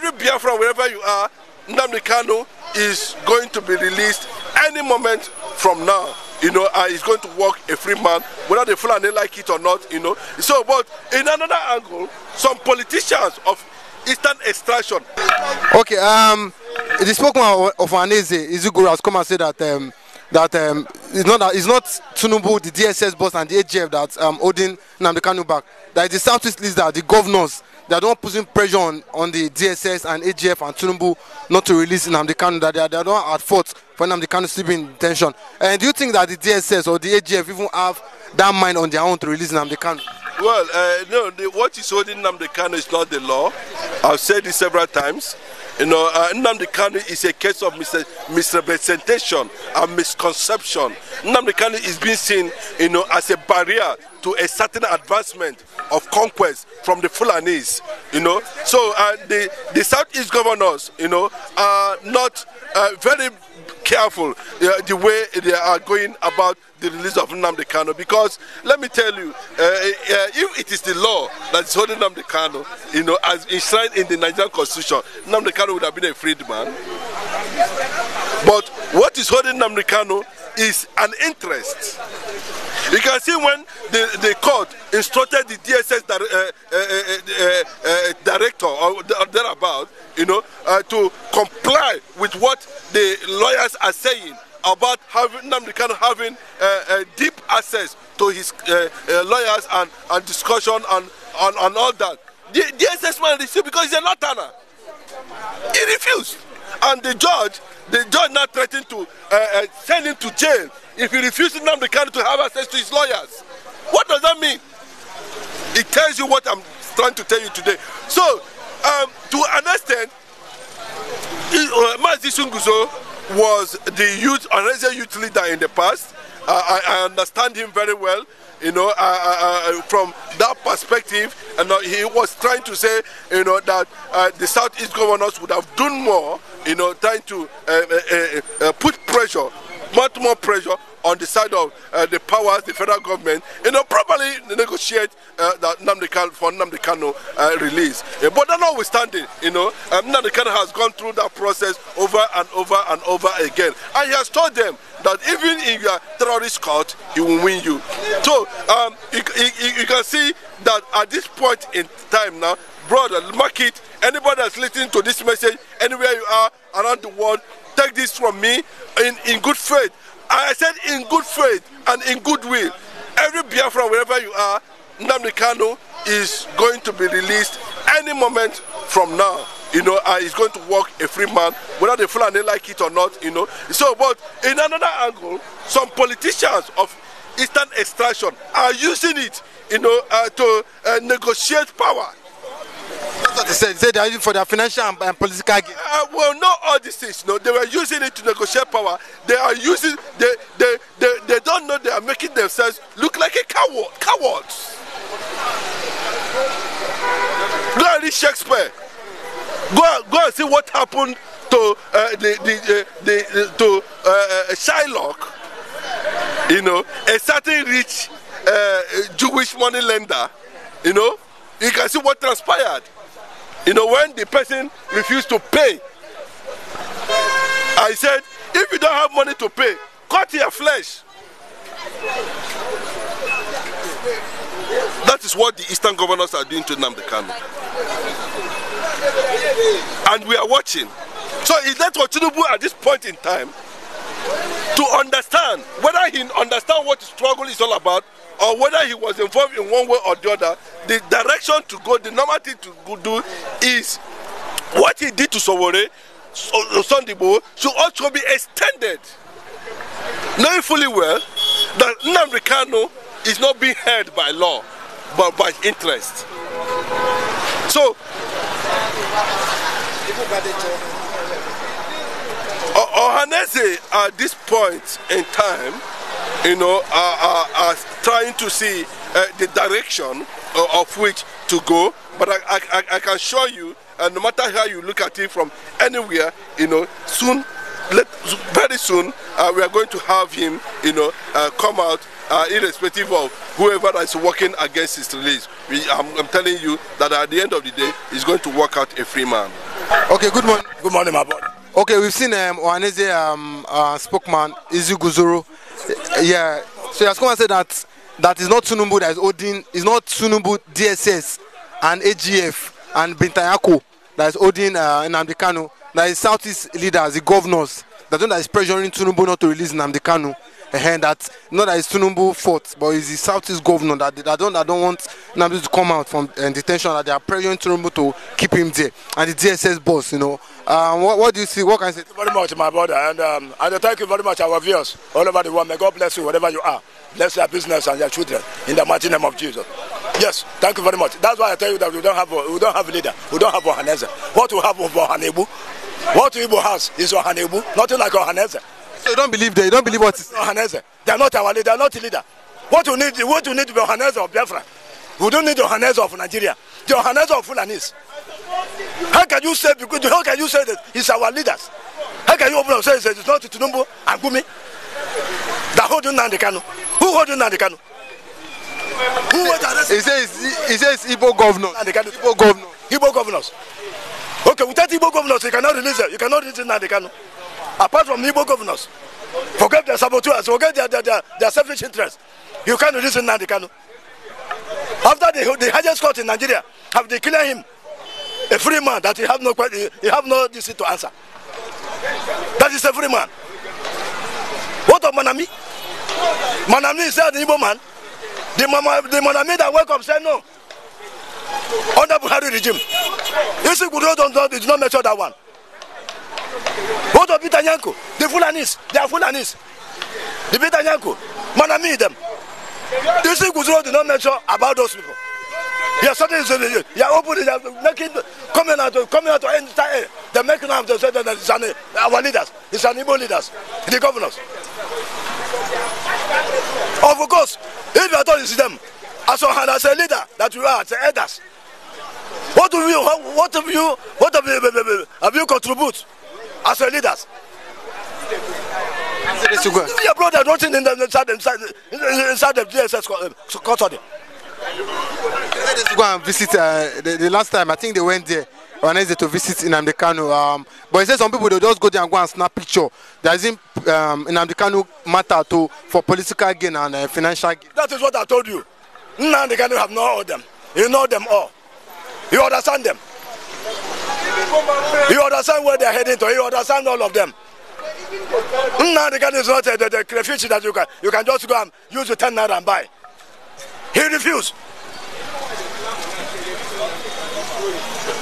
every biafra, wherever you are, Nnamdikanu is going to be released any moment from now. You know, he's going to walk a free man, whether the Fulani like it or not, you know. So, but in another angle, some politicians of Eastern extraction. Okay, the spokesman of Aneze, Izuguru, has come and said that it's not Tinubu, the DSS boss, and the AGF that's holding Nnamdikanu back. That it is Southeast leaders, the governors, they don't putting pressure on the DSS and AGF and Tinubu not to release Nnamdikanu, that they are not at fault for Nnamdikanu to be in detention. And do you think that the DSS or the AGF even have that mind on their own to release Nnamdikanu? Well, no, what is holding Nnamdikanu is not the law. I've said this several times. You know, Nnamdikanu is a case of misrepresentation and misconception. Nnamdikanu is being seen, you know, as a barrier to a certain advancement of conquest from the Fulani'S, you know. So the Southeast governors, you know, are not very careful the way they are going about the release of Nnamdikanu, because let me tell you, if it is the law that is holding Nnamdikanu, you know, as enshrined in the Nigerian Constitution, Nnamdikanu would have been a freed man. But what is holding Nnamdikanu is an interest. You can see when the court instructed the DSS director or thereabout, you know, to comply with what the lawyers are saying about having Nnamdikanu having deep access to his lawyers and discussion and all that. The DSS man refused because he's a Northerner. He refused, and the judge now threatened to send him to jail if he refuses Nnamdikanu to have access to his lawyers. What does that mean? It tells you what I'm trying to tell you today. So, to an extent, Mazi Sunguzo was the youth leader in the past. I understand him very well, you know, from that perspective, and he was trying to say, you know, that the Southeast governors would have done more, you know, trying to put pressure, much more pressure on the side of the powers, the federal government, you know, probably negotiate that Nnamdikanu release. But notwithstanding, you know, Nnamdikanu has gone through that process over and over and over again, and he has told them that even in your terrorist court, he will win you. So you can see that at this point in time now, brother, mark it. Anybody that's listening to this message, anywhere you are around the world, take this from me in good faith. I said in good faith and in goodwill. Every biafra, wherever you are, Nnamdikanu is going to be released any moment from now. You know, he's going to walk a free man, whether the Fulani like it or not, you know. So, but in another angle, some politicians of Eastern extraction are using it, you know, to negotiate power. That's what they said. They said they are using for their financial and political gain. Well, not all these things. No, they were using it to negotiate power. They are using. They don't know they are making themselves look like a cowards. Go and read Shakespeare. Go and see what happened to Shylock. You know, a certain rich Jewish money lender. You know, you can see what transpired. You know, when the person refused to pay, I said, if you don't have money to pay, cut your flesh. That is what the Eastern governors are doing to Nnamdikanu. And we are watching. So it's left for Tinubu at this point in time to understand whether he understands what the struggle is all about, or whether he was involved in one way or the other. The direction to go, the normal thing to do is what he did to Sowore, Sondibo, should also be extended. Knowing fully well that Nnamdikanu is not being held by law, but by interest. So, Ohanese at this point in time, you know, are trying to see the direction of which to go. But I can assure you, no matter how you look at it from anywhere, you know, very soon, we are going to have him, you know, come out, irrespective of whoever is working against his release. I'm telling you that at the end of the day, he's going to work out a free man. Okay, good morning. Good morning, my brother. Okay, we've seen Ohaneze spokesman Izu Guzoro. Yeah, so he has come and said that is not Tinubu that is holding, it's not Tinubu DSS and AGF and Bintayako that is holding nnamdikanu. That is Southeast leaders, the governors, that is pressuring Tinubu not to release nnamdikanu. And that not that it's Tinubu fault, but it's the Southeast governor that don't want Nnamdi to come out from detention, that they are pressuring Tinubu to keep him there. And the DSS boss, you know. What do you see? What can I say? Thank you very much, my brother, and thank you very much, our viewers all over the world. May God bless you wherever you are. Bless your business and your children in the mighty name of Jesus. Yes, thank you very much. That's why I tell you that we don't have a leader. We don't have Ohaneze. What we have is Ohanebu. What Igbo has is Ohanebu. Nothing like Ohaneze. So you don't believe that? You don't believe what is Ohaneze? They are not our leader. They are not a leader. What we need to be Ohaneze of Biafra. We don't need the Ohaneze of Nigeria. The Ohaneze of Fulani'S. How can you say that he's our leaders? How can you open up and say it's not Tinubu and Gumi that hold nnamdikanu? Who hold nnamdikanu? He says Igbo governors. Igbo governors. Okay, without Igbo governors, you cannot release it. You cannot release nnamdikanu. Apart from Igbo governors, forget their saboteurs, forget their selfish interests. You can't release nnamdikanu. After the highest court in Nigeria have declared him a free man, that he have no deceit to answer. That is a free man. What of Manami? Manami is the Igbo man. The Manami that wake up said no. Under Buhari regime. You see, Gudro did not mention that one. What of Bitanyanko? The Fulani'S, they are Fulani'S. The Bitanyanko, Manami them. You see, Gudro did not mention about those people. Yeah, something is opening, coming out to enter. They're making out to say that it's our leaders, it's an Igbo leaders, the governors. Of course, if you are told it's them, as a leader that you are, as elders, what have you contribute as a leaders? Your brother rotting inside the DSS custody. Let's go and visit. The last time I think they went there, Ohaneze to visit nnamdikanu. But he said some people they just go there and go and snap picture. There isn't nnamdikanu matter for political gain and financial gain. That is what I told you. Nnamdikanu have not all them. You know them all. You understand them. You understand where they are heading to. You understand all of them. Nnamdikanu is not the crayfish that you can just go and use the 10 naira and buy. He refused.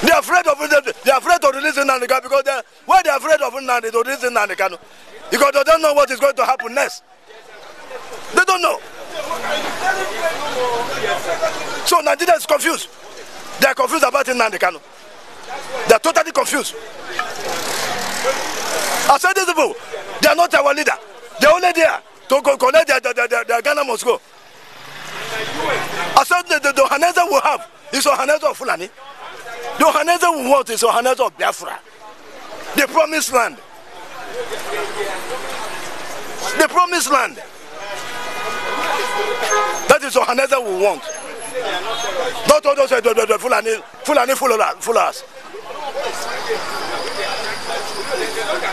They are afraid of releasing nnamdikanu because why they are afraid of Nnamdi to release nnamdikanu? Because they don't know what is going to happen next. They don't know. So Nigeria is confused. They are confused about nnamdikanu. They are totally confused. I said this people, they are not our leader. They are only there to collect their Ghana must go. I said the Ohaneze will have is Ohaneze of Fulani. The Ohaneze will want is Ohaneze of Biafra. The promised land. The promised land. That is Ohaneze will want. Not all those Fulani followers.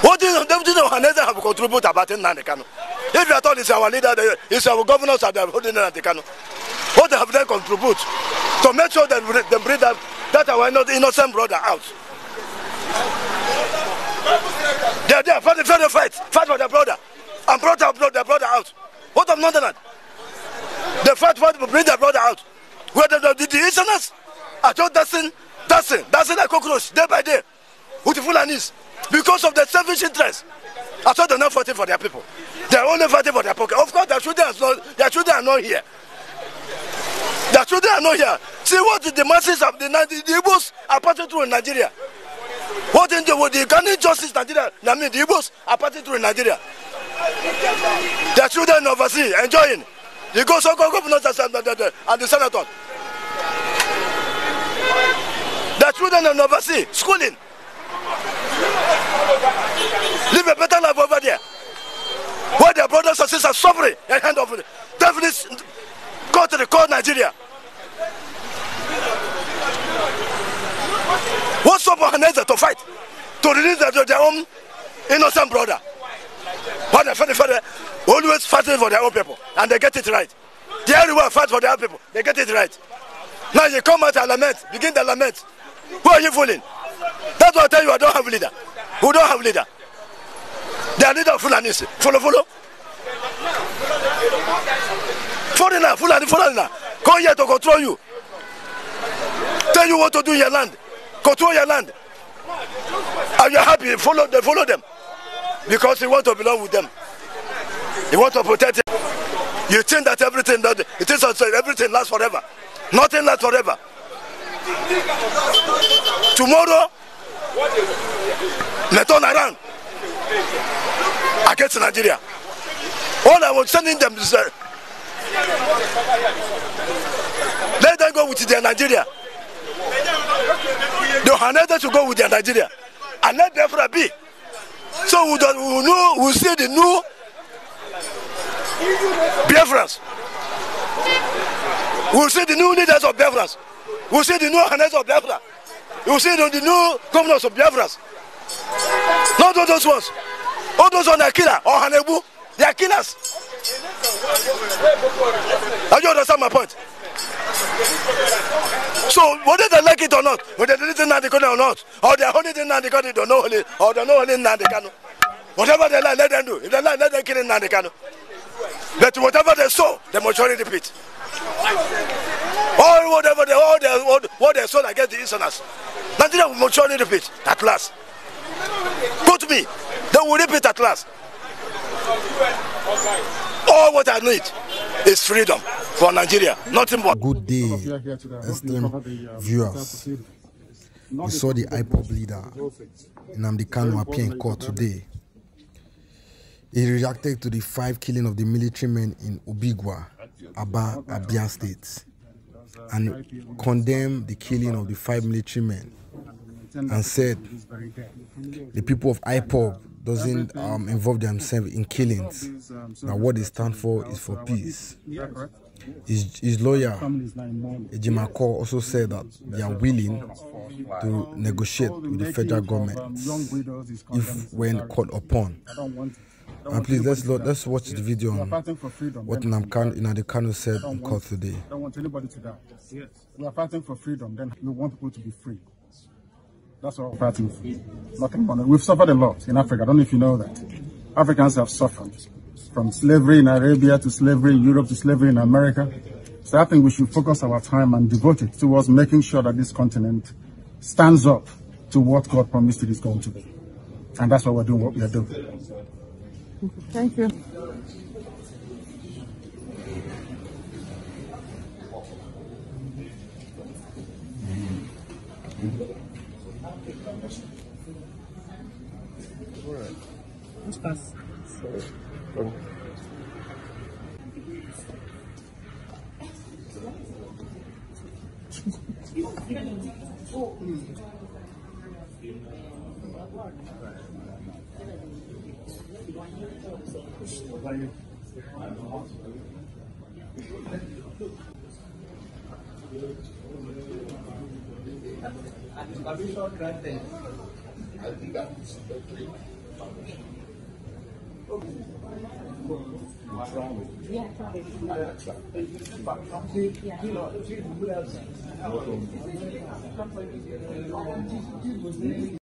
What do Ohaneze have contributed about nnamdikanu? If you are told it's our leader, it's our governors that are holding nnamdikanu. What have they contribute to make sure that they bring that our innocent brother out? They are there for the fight for their brother, and brought their brother out. What of Northern? They fight to bring their brother out. Where the Easterners are just dancing like cockroach day by day with the Fulani'S because of their selfish interest. I thought they're not fighting for their people. They're only fighting for their pocket. Of course, their children are not here. Their children are not here. See what the masses of the Igbos are passing through in Nigeria. What in the Ghanaian justice Nigeria, the Igbos are passing through in Nigeria. Their children overseas enjoying. You go so governors and the senators. Their children are overseas schooling. Live a better life over there. Where their brothers and sisters are suffering at the hand of the devilish country called Nigeria. What's up for Ohaneze to fight? against their own innocent brother. But the always fighting for their own people, and they get it right. They everywhere fight for their own people, they get it right. Now you come out and lament, begin to lament. Who are you fooling? That's what I tell you, I don't have a leader. Who don't have a leader? They are leader of Fulani'S. Follow. Fulani. Come here to control you. Tell you what to do in your land. Control your land. And you're happy, they follow them. Because you want to belong with them. You want to protect them. You think that everything lasts forever. Nothing lasts forever. Tomorrow, they turn around against Nigeria. All I was sending them is let them go with their Nigeria. They are to go with their Nigeria. And let biafra be. So we'll see the new Biafrans. We'll see the new leaders of Biafrans. We'll see the new Hanes of Biafra. We'll see the new governors of Biafrans. Not all those ones. All those ones are killers or Hanebu. They are killers. Are you understand my point? So whether they like it or not, whether they listen nnamdikanu or not, or they are holding nnamdikanu, they don't know holy, or they know holy nnamdikanu. Whatever they like, let them do. If they like, let them kill nnamdikanu. But whatever they sow, they must surely repeat. Or whatever what they sow against the Easterners, Nigeria will surely repeat at last. Go to me, they will repeat at last. All what I need is freedom for Nigeria, nothing more. Good day, esteemed viewers. We saw the IPOB leader, Nnamdikanu, appear in court today. He reacted to the 5 killing of the military men in Obigwa, Aba, Abia states, and condemned the killing of the 5 military men, and said the people of IPOB doesn't involve themselves in killings. Now what they stand for is for peace. His lawyer, Ejimako, also said that they are willing to negotiate with the federal government if when called upon. And please let's watch the video on what Nnamdikanu said in court today. I don't want anybody to die. Yes. We are fighting for freedom, then we want people to be free. That's what we're fighting for. Nothing more. We've suffered a lot in Africa. I don't know if you know that. Africans have suffered. From slavery in Arabia to slavery in Europe to slavery in America. So I think we should focus our time and devote it towards making sure that this continent stands up to what God promised it is going to be. And that's why we're doing what we are doing. Thank you. Let's pass.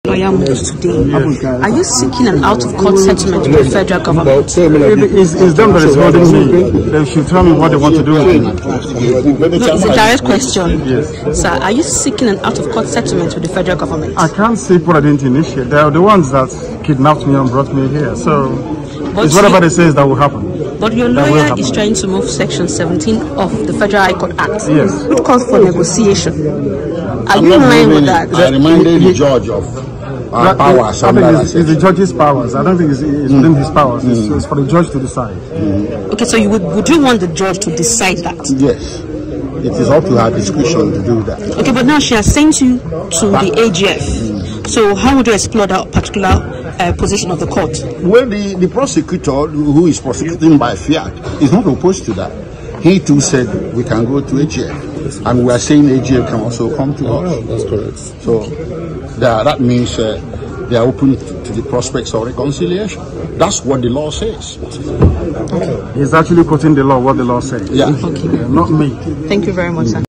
Today. Are you seeking an out-of-court settlement with the federal government? It's them that is holding me. They should tell me what they want to do with me. No, it's a direct question. Yes. Sir, are you seeking an out-of-court settlement with the federal government? I can't seek what I didn't initiate. They are the ones that kidnapped me and brought me here. So it's whatever they say that will happen. But your lawyer is trying to move Section 17 of the Federal High Court Act, yes, which calls for negotiation. Are you in line with that? I reminded the judge of powers. I think it's the judge's powers. I don't think it's within his powers. It's for the judge to decide. Okay, so would you want the judge to decide that? Yes. It is up to her discretion to do that. Okay, but now she has sent you to the AGF. So how would you explore that particular position of the court? Well, the prosecutor who is prosecuting by fiat is not opposed to that. He too said we can go to AGF. And we are saying AGF can also come to us. That's correct. So that means they are open to the prospects of reconciliation. That's what the law says. He's actually quoting the law, what the law says. Yeah. Okay. Not me. Thank you very much, sir.